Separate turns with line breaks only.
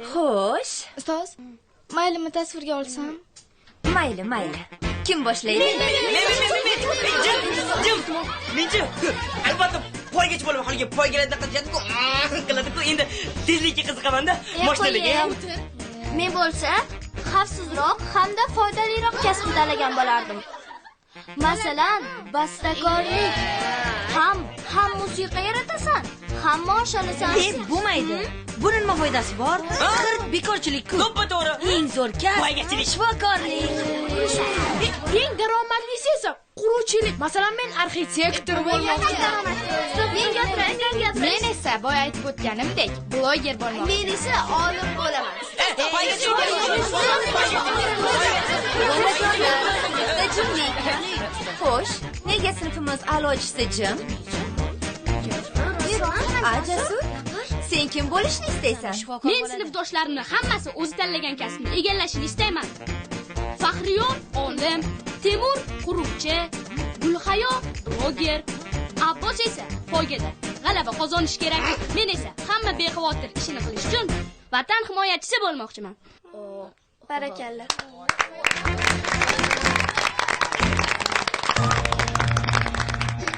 Xo'sh.
Ustoz, maylimi tasvirga olsam?
Mayli. Kim boshlaydi?
Men albatta poygachi bo'lib qolgan poygalarda qiladi-ku. Endi tezlikka qiziqaman-da. Mashinalarga ham.
Men bo'lsa, xavfsizroq hamda foydaliroq kasb tanlagan bo'lardim. Masalan, bastakorlik. Ham musiqa yaratasan, ham maosh olasan.
Bo'lmaydi. Buning nima foydasi bor? Qirt bekorchilik-ku.
To'ppa to'g'ri.
Eng zo'r kasb
Poygachilik.
shifokorlik.
Eng daromadlisi esa quruvchilik. Masalan, men arxitektor bo'lmoqchiman.
Men gapiray.
Men esa boya aytib o'tganimdek, bloger bo'lmoqchiman.
Men esa olim bo'laman.
Xo'sh, nega sinfimiz a'lochisi jim? Jasur, sen kim bo'lishni istaysan?
Men sinfdoshlarimni hammasi o'zi tanlagan kasbni egallashini istayman. Faxriyor olim, Temur quruvchi, Gulhayo bloger, Abbos esa poygada g'alaba qozonish kerak. Men esa hamma bexavotir ishini qilish uchun vatan himoyachisi bo'lmoqchiman.
Barakalla.